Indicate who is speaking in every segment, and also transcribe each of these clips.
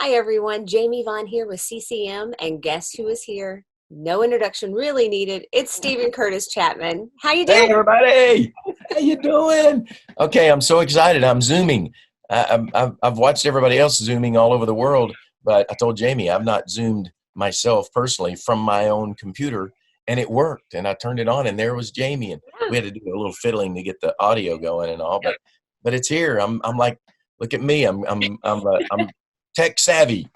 Speaker 1: Hi, everyone. Jamie Vaughn here with CCM, and guess who is here? No introduction really needed. It's Stephen Curtis Chapman. How you
Speaker 2: Hey
Speaker 1: doing?
Speaker 2: everybody, how you doing? Okay, I'm so excited. I'm zooming. I've watched everybody else zooming all over the world, but I told Jamie I've not zoomed myself personally from my own computer, and it worked. And I turned it on, and there was Jamie, and
Speaker 1: Yeah.
Speaker 2: we had to do a little fiddling to get the audio going and all. But it's here. I'm like, look at me. I'm tech savvy.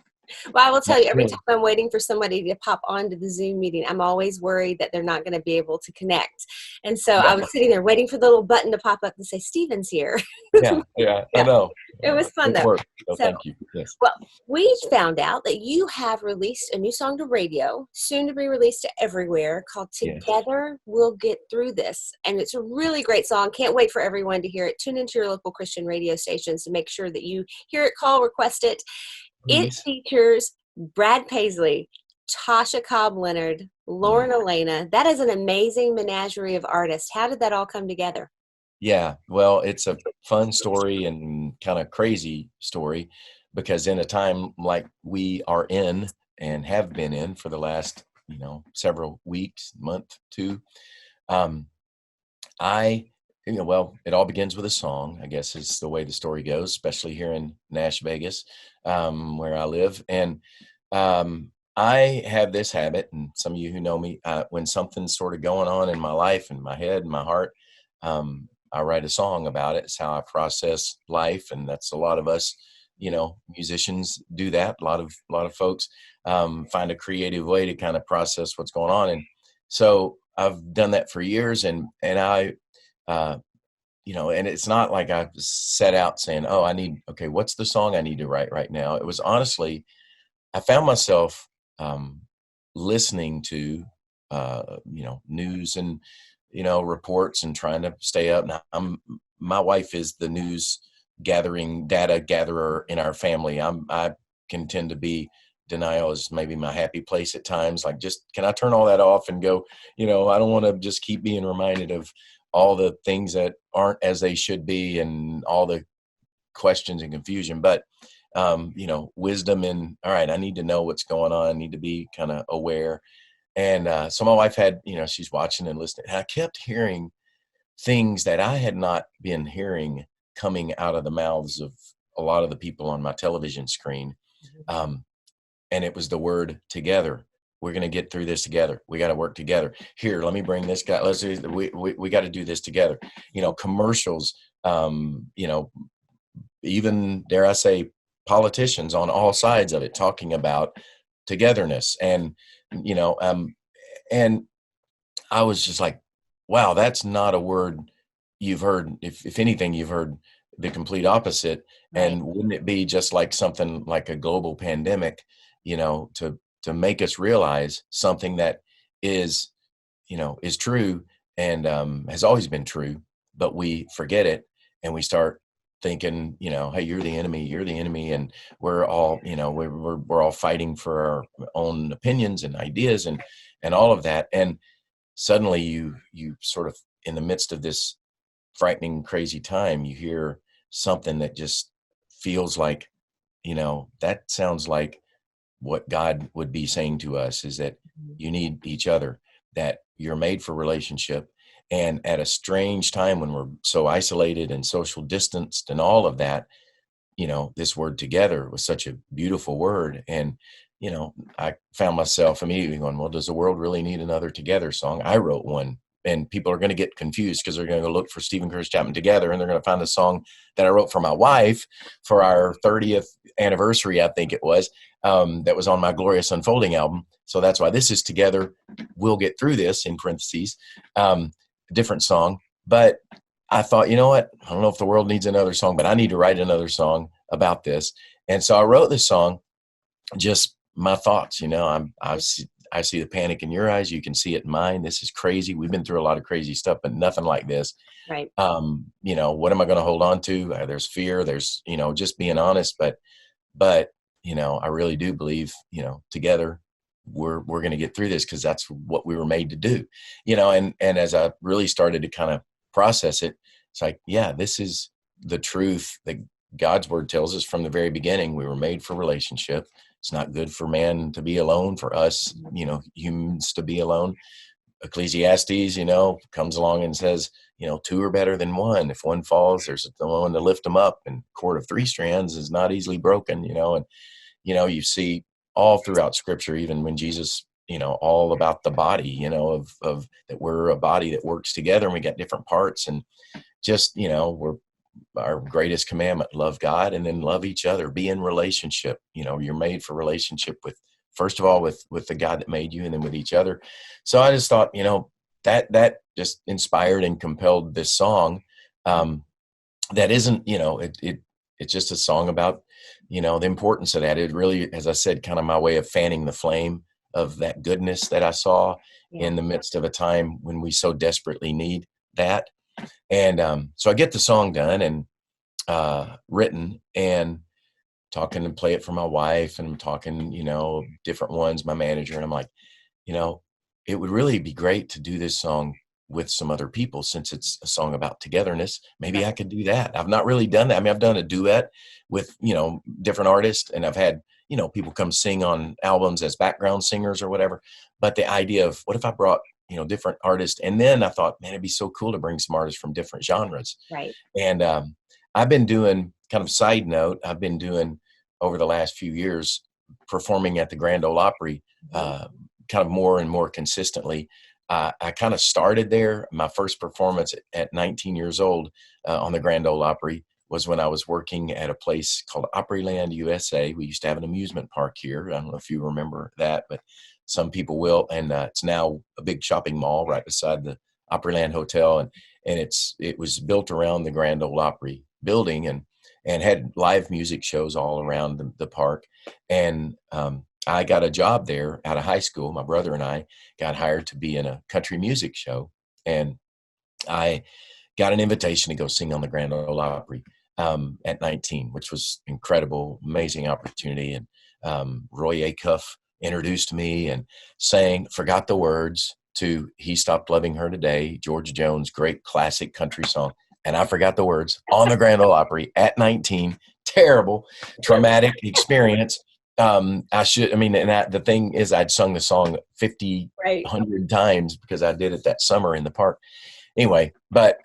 Speaker 1: Well, I will tell
Speaker 2: Not
Speaker 1: you, every
Speaker 2: really.
Speaker 1: time I'm waiting for somebody to pop onto the Zoom meeting, I'm always worried that they're not going to be able to connect. And so I
Speaker 2: Yeah,
Speaker 1: was sitting there waiting for the little button to pop up and say, Stephen's here.
Speaker 2: yeah. I
Speaker 1: Yeah,
Speaker 2: know.
Speaker 1: it was fun
Speaker 2: It
Speaker 1: though.
Speaker 2: worked. So
Speaker 1: So,
Speaker 2: thank you. Yes.
Speaker 1: well, we found out that you have released a new song to radio, soon to be released to everywhere, called
Speaker 2: Yes.
Speaker 1: Together We'll Get Through This. And it's a really great song. Can't wait for everyone to hear it. Tune into your local Christian radio stations to make sure that you hear it, call, request it. It
Speaker 2: Please.
Speaker 1: features Brad Paisley, Tasha Cobb Leonard,
Speaker 2: Mm.
Speaker 1: Lauren Alaina. That is an amazing menagerie of artists. How did that all come together?
Speaker 2: Yeah, well, it's a fun story and kind of crazy story because in a time like we are in and have been in for the last, several weeks, month, two, um, I, well, it all begins with a song, I guess is the way the story goes, especially here in Nash Vegas, where I live. And I have this habit, and some of you who know me, when something's sort of going on in my life and my head and my heart, I write a song about it. It's how I process life, and that's a lot of us, musicians do that. A lot of folks find a creative way to kind of process what's going on, and so I've done that for years, and I, uh, and it's not like I've set out saying, "Oh, okay, what's the song I need to write right now?" It was honestly, I found myself um, listening to, news and reports and trying to stay up. Now, my wife is the news gathering data gatherer in our family. I can tend to be denial is maybe my happy place at times. Like, just can I turn all that off and go? I don't want to just keep being reminded of all the things that aren't as they should be and all the questions and confusion. But wisdom and all right, I need to know what's going on. I need to be kind of aware. And so my wife had, she's watching and listening. And I kept hearing things that I had not been hearing coming out of the mouths of a lot of the people on my television screen. Um, and it was the word together. We're going to get through this together. We got to work together. Here, let me bring this guy. We got to do this together. Commercials, even dare I say politicians on all sides of it talking about togetherness you know um and I was just like, wow, that's not a word you've heard. If anything, you've heard the complete opposite.
Speaker 1: Right.
Speaker 2: And wouldn't it be just like something like a global pandemic, to make us realize something that is is true and has always been true, but we forget it and we start thinking, hey, you're the enemy, and we're all, we're all fighting for our own opinions and ideas and all of that. And suddenly you sort of in the midst of this frightening, crazy time, you hear something that just feels like, that sounds like what God would be saying to us is that
Speaker 1: Mhm.
Speaker 2: you need each other, that you're made for relationship. And at a strange time when we're so isolated and social distanced and all of that, this word together was such a beautiful word. And, I found myself immediately going, well, does the world really need another together song? I wrote one. And people are going to get confused because they're going to go look for Stephen Curtis Chapman together, and they're going to find a song that I wrote for my wife for our 30th anniversary, I think it was, that was on my Glorious Unfolding album. So that's why this is Together We'll Get Through This, in parentheses, different song. But I thought, you know what? I don't know if the world needs another song, but I need to write another song about this. And so I wrote this song, just my thoughts. I see the panic in your eyes. You can see it in mine. This is crazy. We've been through a lot of crazy stuff, but nothing like this.
Speaker 1: Right.
Speaker 2: What am I going to hold on to? There's fear. There's, just being honest. But, I really do believe, together we're going to get through this because that's what we were made to do, and as I really started to kind of process it, it's like, yeah, this is the truth that God's word tells us from the very beginning, we were made for relationship. It's not good for man to be alone, for us, humans to be alone. Ecclesiastes, comes along and says, two are better than one. If one falls, there's the one to lift them up. And cord of three strands is not easily broken, and, you see all throughout scripture, even when Jesus, all about the body, of that we're a body that works together and we got different parts. And just, we're our greatest commandment, love God and then love each other, be in relationship. You're made for relationship with, first of all, with the God that made you and then with each other. So I just thought, that just inspired and compelled this song. That isn't, it's just a song about, the importance of that. It really, as I said, kind of my way of fanning the flame of that goodness that I saw in the midst of a time when we so desperately need that. And so I get the song done and written and talking and play it for my wife, and I'm talking, different ones, my manager, and I'm like, it would really be great to do this song with some other people since it's a song about togetherness. Maybe I could do that. I've not really done that. I mean, I've done a duet with, different artists, and I've had, people come sing on albums as background singers or whatever. But the idea of what if I brought, different artists? And then I thought, man, it'd be so cool to bring some artists from different genres.
Speaker 1: Right.
Speaker 2: And I've been doing, kind of side note, I've been doing over the last few years performing at the Grand Ole Opry, kind of more and more consistently. I kind of started there. My first performance at 19 years old on the Grand Ole Opry was when I was working at a place called Opryland USA. We used to have an amusement park here. I don't know if you remember that, but some people will. And it's now a big shopping mall right beside the Opryland Hotel. And it was built around the Grand Ole Opry building and had live music shows all around the park. And I got a job there out of high school. My brother and I got hired to be in a country music show. And I got an invitation to go sing on the Grand Ole Opry at 19, which was incredible, amazing opportunity. And Roy Acuff introduced me and forgot the words to He Stopped Loving Her Today, George Jones' great classic country song. And I forgot the words on the Grand Ole Opry at 19. Terrible, traumatic experience. The thing is, I'd sung the song 100 times because I did it that summer in the park. Anyway, but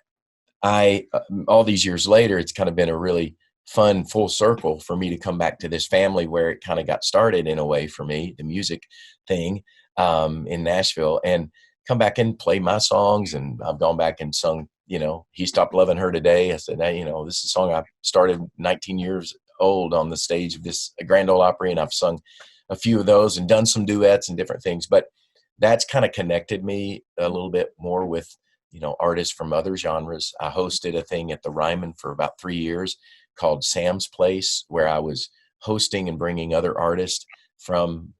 Speaker 2: all these years later, it's kind of been a really fun full circle for me to come back to this family where it kind of got started in a way for me, the music thing in Nashville, and come back and play my songs. And I've gone back and sung, He Stopped Loving Her Today. I said, this is a song I started 19 years old on the stage of this Grand Ole Opry, and I've sung a few of those and done some duets and different things. But that's kind of connected me a little bit more with, artists from other genres. I hosted a thing at the Ryman for about 3 years called Sam's Place, where I was hosting and bringing other artists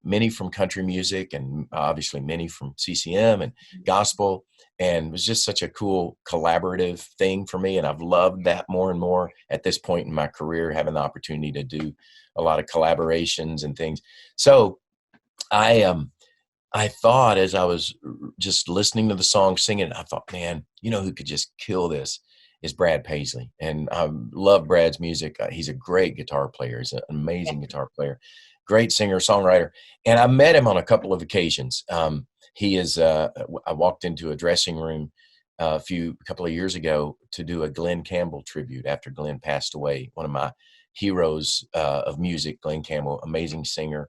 Speaker 2: many from country music and obviously many from CCM and gospel. And it was just such a cool collaborative thing for me. And I've loved that more and more at this point in my career, having the opportunity to do a lot of collaborations and things. So I thought, as I was just listening to the song, singing, I thought, man, who could just kill this is Brad Paisley. And I love Brad's music. He's a great guitar player. He's an amazing guitar player, great singer, songwriter. And I met him on a couple of occasions. I walked into a dressing room a couple of years ago to do a Glenn Campbell tribute after Glenn passed away. One of my heroes of music, Glenn Campbell, amazing singer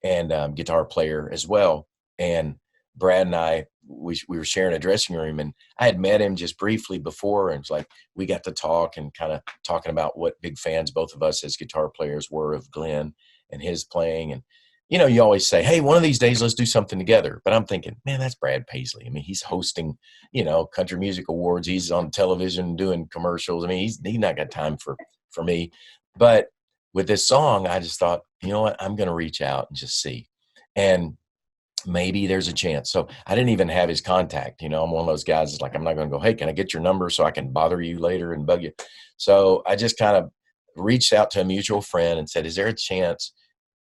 Speaker 2: and guitar player as well. And Brad and I, we were sharing a dressing room, and I had met him just briefly before, and it's like we got to talk and kind of talking about what big fans both of us as guitar players were of Glenn and his playing. And you always say, hey, one of these days let's do something together. But I'm thinking, man, that's Brad Paisley. I mean, he's hosting country music awards. He's on television doing commercials. I mean, he's not got time for me. But with this song, I just thought, you know what, I'm going to reach out and just see. And maybe there's a chance. So I didn't even have his contact. I'm one of those guys that's like, I'm not going to go, hey, can I get your number so I can bother you later and bug you? So I just kind of reached out to a mutual friend and said, is there a chance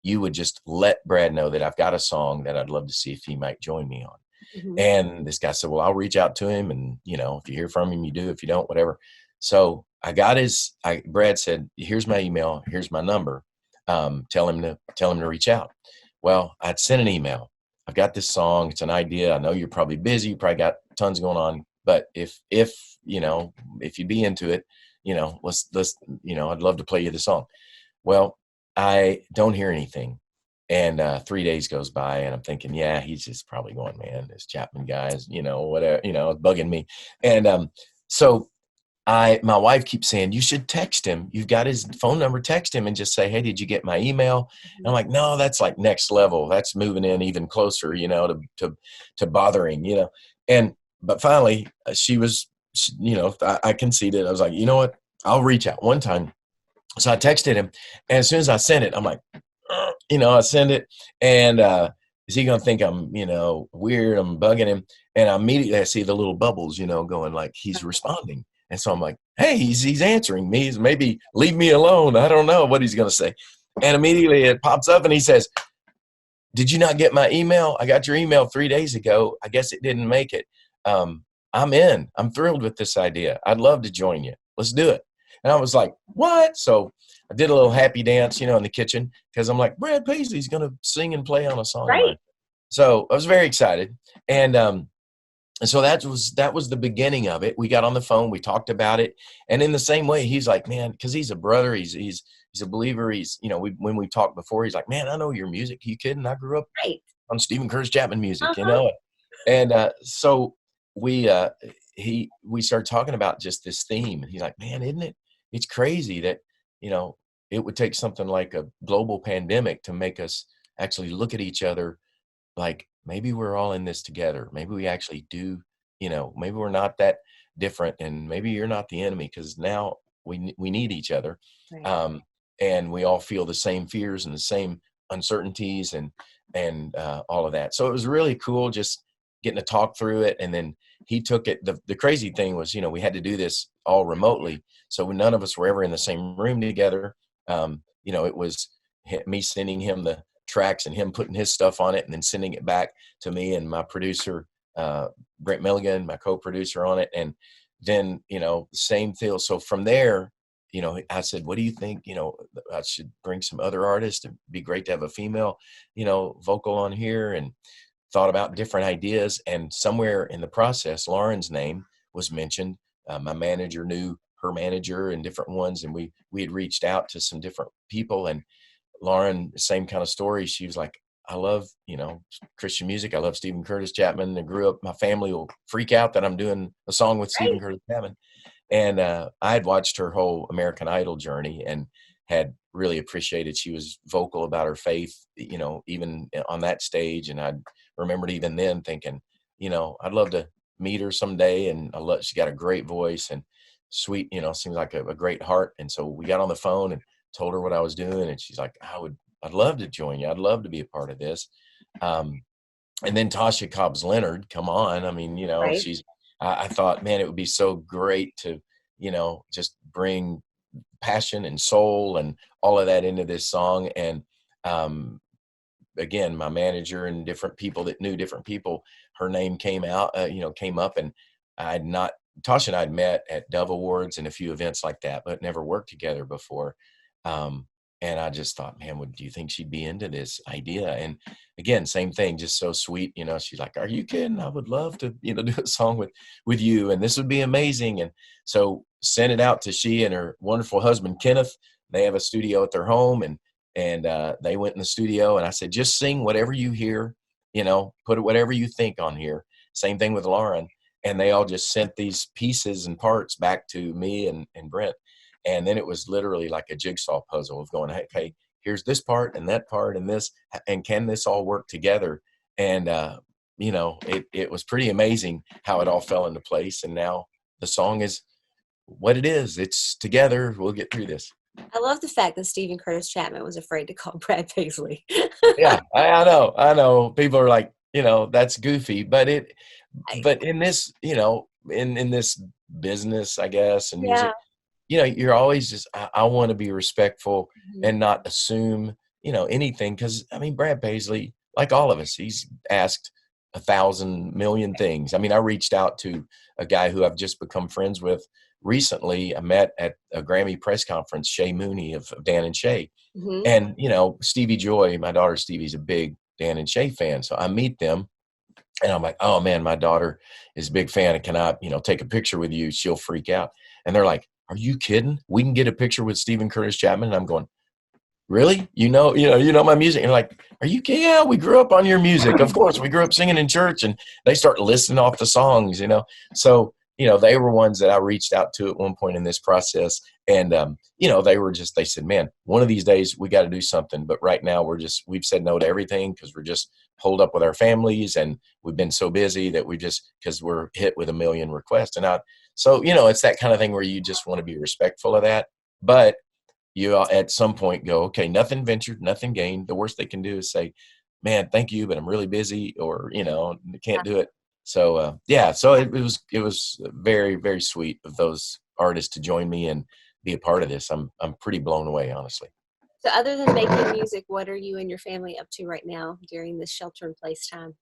Speaker 2: you would just let Brad know that I've got a song that I'd love to see if he might join me on? Mm-hmm. And this guy said, well, I'll reach out to him. And, if you hear from him, you do. If you don't, whatever. So Brad said, here's my email, here's my number. Tell him to reach out. Well, I'd sent an email. I've got this song. It's an idea. I know you're probably busy. You probably got tons going on. But if you'd be into it, let's, I'd love to play you the song. Well, I don't hear anything. And 3 days goes by and I'm thinking, yeah, he's just probably going, man, this Chapman guy's, whatever, bugging me. And so my wife keeps saying, you should text him. You've got his phone number, text him and just say, hey, did you get my email? And I'm like, no, that's like next level. That's moving in even closer, to bothering, but finally I conceded. I was like, you know what? I'll reach out one time. So I texted him, and as soon as I sent it, I'm like, I send it, and is he going to think I'm, weird? I'm bugging him. And immediately I see the little bubbles, going like he's responding. And so I'm like, hey, he's answering me. He's maybe leave me alone. I don't know what he's going to say. And immediately it pops up and he says, did you not get my email? I got your email 3 days ago. I guess it didn't make it. I'm in. I'm thrilled with this idea. I'd love to join you. Let's do it. And I was like, what? So I did a little happy dance, in the kitchen because I'm like, Brad Paisley's going to sing and play on a song.
Speaker 1: Right.
Speaker 2: So I was very excited. And so that was the beginning of it. We got on the phone, we talked about it. And in the same way, he's like, man, cause he's a brother. He's a believer. He's, when we talked before, he's like, man, I know your music. You kidding? I grew up on Stephen Curtis Chapman music, And so we started talking about just this theme. And he's like, man, it's crazy that, it would take something like a global pandemic to make us actually look at each other like maybe we're all in this together. Maybe we actually do, maybe we're not that different, and maybe you're not the enemy because now we need each other. Right. And we all feel the same fears and the same uncertainties and all of that. So it was really cool just getting to talk through it. And then he took it. The crazy thing was, we had to do this all remotely. So none of us were ever in the same room together. It was me sending him the tracks and him putting his stuff on it and then sending it back to me and my producer, Brent Milligan, my co-producer on it. And then, same feel. So from there, I said, what do you think? I should bring some other artists. It'd be great to have a female, vocal on here, and thought about different ideas. And somewhere in the process, Lauren's name was mentioned. My manager knew her manager and different ones. And we had reached out to some different people, and Lauren, same kind of story. She was like, I love, Christian music. I love Stephen Curtis Chapman. I grew up, my family will freak out that I'm doing a song with Stephen Curtis Chapman. And I had watched her whole American Idol journey and had really appreciated she was vocal about her faith, even on that stage. And I remembered even then thinking, I'd love to meet her someday. And she got a great voice and sweet, seems like a great heart. And so we got on the phone and told her what I was doing. And she's like, I'd love to join you. I'd love to be a part of this. And then Tasha Cobbs Leonard, come on. I mean, she's, I thought, man, it would be so great to, just bring passion and soul and all of that into this song. And again, my manager and different people that knew different people, her name came out, came up, and Tasha and I had met at Dove Awards and a few events like that, but never worked together before. And I just thought, man, do you think she'd be into this idea? And again, same thing, just so sweet. She's like, are you kidding? I would love to, do a song with you. And this would be amazing. And so sent it out to she and her wonderful husband, Kenneth. They have a studio at their home, and they went in the studio, and I said, just sing whatever you hear, put whatever you think on here. Same thing with Lauren. And they all just sent these pieces and parts back to me and Brent. And then it was literally like a jigsaw puzzle of going, hey, here's this part and that part and this, and can this all work together? And, it was pretty amazing how it all fell into place. And now the song is what it is. It's together. We'll get through this.
Speaker 1: I love the fact that Stephen Curtis Chapman was afraid to call Brad Paisley.
Speaker 2: Yeah, I know. People are like, that's goofy, but in this, in this business, I guess, and music, you're always just, I want to be respectful and not assume, anything. Because, I mean, Brad Paisley, like all of us, he's asked 1,000 million things. I mean, I reached out to a guy who I've just become friends with recently I met at a Grammy press conference, Shay Mooney of Dan and Shay.
Speaker 1: Mm-hmm.
Speaker 2: And, Stevie Joy, my daughter Stevie's a big Dan and Shay fan. So I meet them and I'm like, oh man, my daughter is a big fan. And can I, take a picture with you? She'll freak out. And they're like, are you kidding? We can get a picture with Stephen Curtis Chapman. And I'm going, really? You know my music. And like, are you kidding? Yeah, we grew up on your music. Of course, we grew up singing in church, and they start listing off the songs. So, they were ones that I reached out to at one point in this process. And, they said, man, one of these days we got to do something. But right now we've said no to everything because we're just holed up with our families. And we've been so busy that because we're hit with a million requests. So, it's that kind of thing where you just want to be respectful of that. But you at some point go, okay, nothing ventured, nothing gained. The worst they can do is say, man, thank you, but I'm really busy, or, can't do it. So, so it was very, very sweet of those artists to join me and be a part of this. I'm pretty blown away, honestly.
Speaker 1: So other than making music, what are you and your family up to right now during this shelter in place time?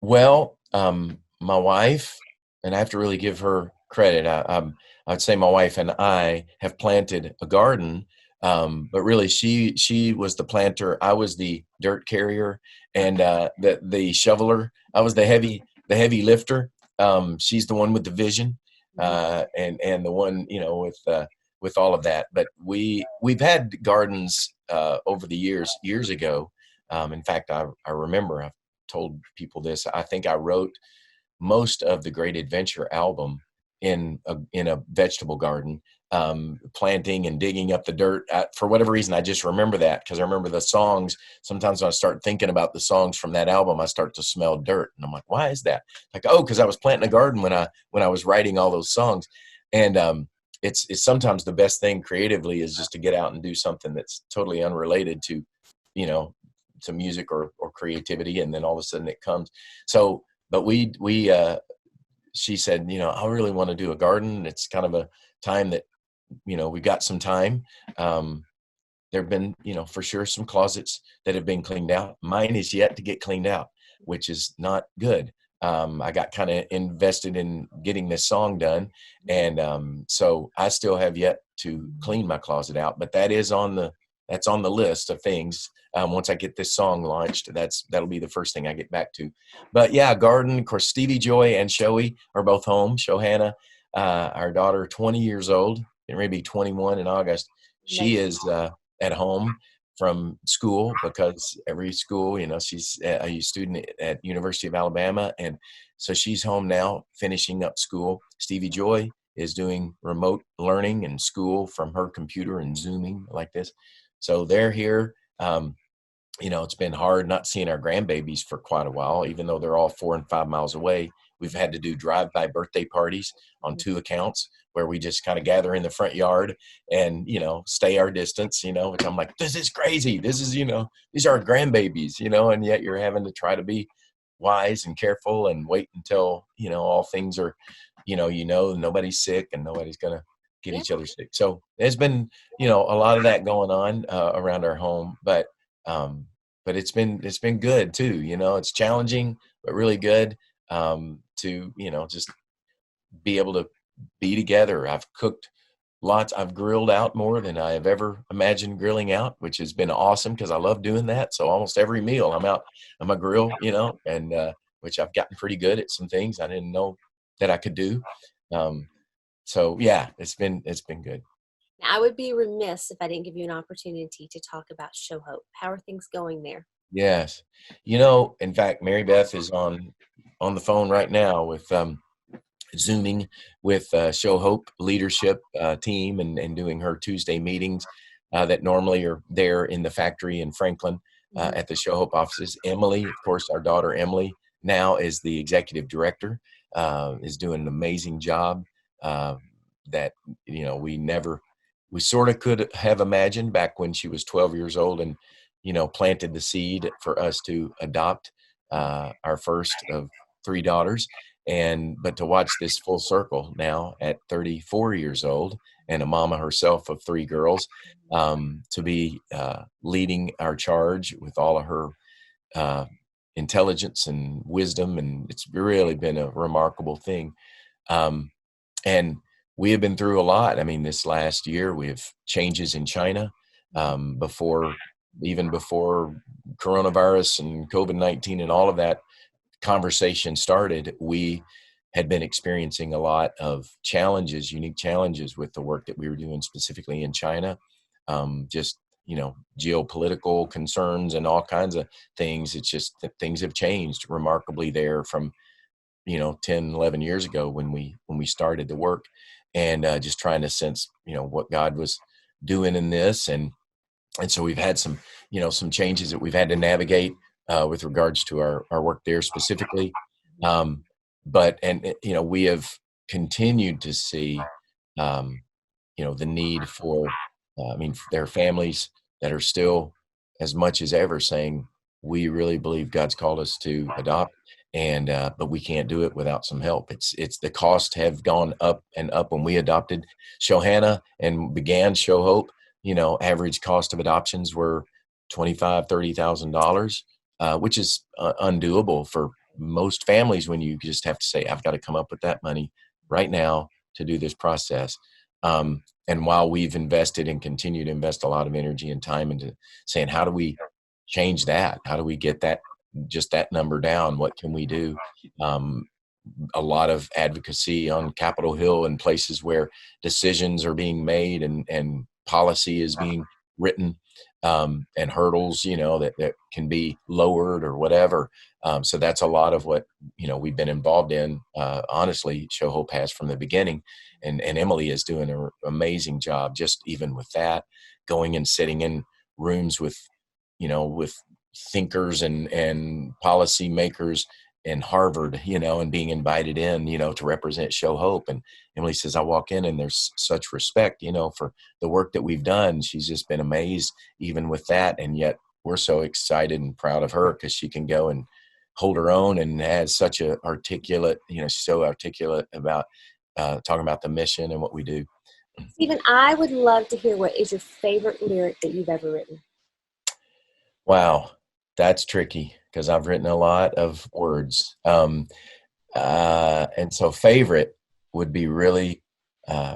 Speaker 2: Well, my wife, and I have to really give her credit. I'd say my wife and I have planted a garden, but really she was the planter. I was the dirt carrier and the shoveler. I was the heavy lifter. She's the one with the vision, and the one with all of that. But we've had gardens over the years ago. In fact, I remember I've told people this. I think I wrote most of the Great Adventure album in a vegetable garden, planting and digging up the dirt. For whatever reason, I just remember that because I remember the songs. Sometimes when I start thinking about the songs from that album, I start to smell dirt, and I'm like, "Why is that?" Like, oh, because I was planting a garden when I was writing all those songs, and it's sometimes the best thing creatively is just to get out and do something that's totally unrelated to, you know, to music or creativity, and then all of a sudden it comes. So, but she said, I really want to do a garden. It's kind of a time that, we got some time. There've been, for sure some closets that have been cleaned out. Mine is yet to get cleaned out, which is not good. I got kind of invested in getting this song done. And so I still have yet to clean my closet out, but that's on the list of things. Once I get this song launched, that'll be the first thing I get back to. But yeah, garden, of course, Stevie Joy and Shoei are both home. Shohana, our daughter, 20 years old, and maybe 21 in August. She is at home from school because every school, she's a student at University of Alabama. And so she's home now finishing up school. Stevie Joy is doing remote learning and school from her computer and Zooming like this. So they're here. It's been hard not seeing our grandbabies for quite a while, even though they're all 4 and 5 miles away. We've had to do drive-by birthday parties on 2 accounts where we just kind of gather in the front yard and, stay our distance, which I'm like, this is crazy. This is, these are our grandbabies, and yet you're having to try to be wise and careful and wait until, all things are, nobody's sick and nobody's going to get each other sick. So there's been, a lot of that going on around our home, but it's been good too. It's challenging, but really good to, just be able to be together. I've cooked lots. I've grilled out more than I have ever imagined grilling out, which has been awesome because I love doing that. So almost every meal I'm out on my grill, and which I've gotten pretty good at some things I didn't know that I could do. So yeah, it's been good.
Speaker 1: Now, I would be remiss if I didn't give you an opportunity to talk about Show Hope. How are things going there?
Speaker 2: Yes. In fact, Mary Beth is on the phone right now with Zooming with Show Hope leadership team and doing her Tuesday meetings that normally are there in the factory in Franklin at the Show Hope offices. Emily, of course, our daughter Emily now is the executive director, is doing an amazing job that, we sort of could have imagined back when she was 12 years old and, planted the seed for us to adopt our first of 3 daughters. But to watch this full circle now at 34 years old and a mama herself of 3 girls, to be leading our charge with all of her intelligence and wisdom. And it's really been a remarkable thing. And we have been through a lot. I mean, this last year we have changes in China, even before coronavirus and COVID-19 and all of that conversation started. We had been experiencing a lot of challenges, unique challenges with the work that we were doing specifically in China. Just, geopolitical concerns and all kinds of things. It's just that things have changed remarkably there from, 10, 11 years ago when we started the work, and just trying to sense, what God was doing in this. And so we've had some, some changes that we've had to navigate with regards to our work there specifically. But we have continued to see, the need for, there are families that are still as much as ever saying, we really believe God's called us to adopt, and but we can't do it without some help. It's the costs have gone up and up. When we adopted Shohana and began Show Hope, average cost of adoptions were $25,000, $30,000, which is undoable for most families when you just have to say, I've got to come up with that money right now to do this process. And while we've invested and continue to invest a lot of energy and time into saying, how do we change that? How do we get just that number down? What can we do? A lot of advocacy on Capitol Hill and places where decisions are being made and policy is being written, and hurdles, that can be lowered or whatever. So that's a lot of what, we've been involved in. Honestly, Show Hope has from the beginning, and Emily is doing an amazing job, just even with that, going and sitting in rooms with thinkers and policy makers in Harvard, and being invited in, to represent Show Hope. And Emily says, I walk in and there's such respect, for the work that we've done. She's just been amazed even with that. And yet we're so excited and proud of her because she can go and hold her own and has such a articulate, so articulate about talking about the mission and what we do.
Speaker 1: Stephen, I would love to hear, what is your favorite lyric that you've ever written?
Speaker 2: Wow, that's tricky because I've written a lot of words. And so favorite would be really,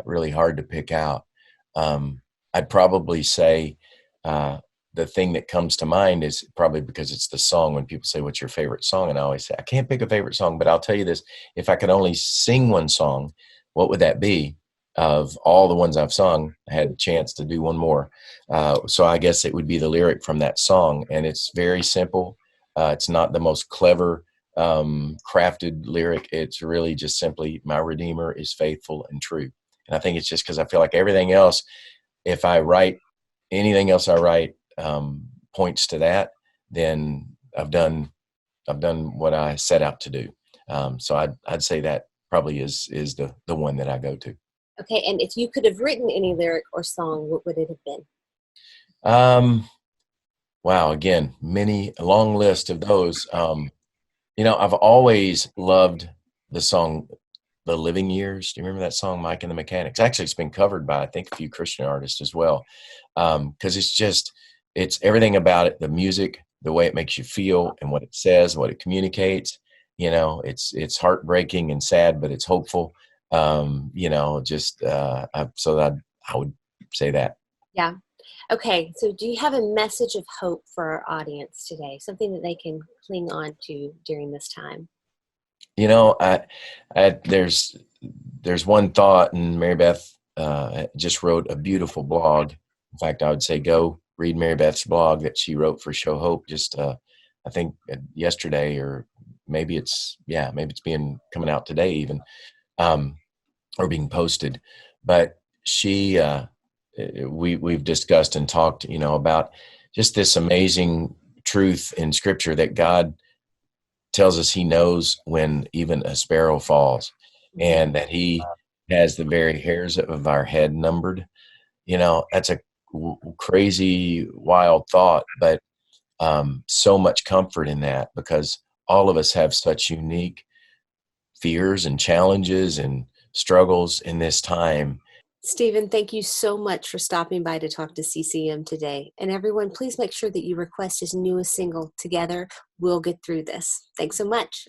Speaker 2: really hard to pick out. I'd probably say the thing that comes to mind is probably because it's the song. When people say, what's your favorite song? And I always say, I can't pick a favorite song, but I'll tell you this. If I could only sing one song, what would that be? Of all the ones I've sung, I had a chance to do one more. So I guess it would be the lyric from that song. And it's very simple. It's not the most clever, crafted lyric. It's really just simply, my Redeemer is faithful and true. And I think it's just because I feel like everything else, if I write anything else I write, points to that, then I've done what I set out to do. So I'd say that probably is the one that I go to.
Speaker 1: Okay, and if you could have written any lyric or song, what would it have been?
Speaker 2: Wow, again, a long list of those. I've always loved the song The Living Years. Do you remember that song, Mike and the Mechanics? Actually, it's been covered by, I think, a few Christian artists as well. Because it's everything about it, the music, the way it makes you feel and what it says, what it communicates. It's heartbreaking and sad, but it's hopeful. So that I would say that.
Speaker 1: Yeah. Okay. So do you have a message of hope for our audience today? Something that they can cling on to during this time?
Speaker 2: There's one thought, and Mary Beth just wrote a beautiful blog. In fact, I would say go read Mary Beth's blog that she wrote for Show Hope just I think yesterday, or maybe it's coming out today even, or being posted. But we've discussed and talked, about just this amazing truth in Scripture that God tells us He knows when even a sparrow falls, and that He has the very hairs of our head numbered. That's a crazy, wild thought, but so much comfort in that, because all of us have such unique fears and challenges and struggles in this time.
Speaker 1: Stephen, thank you so much for stopping by to talk to CCM today. And everyone, please make sure that you request his newest single, Together We'll Get Through This. Thanks so much.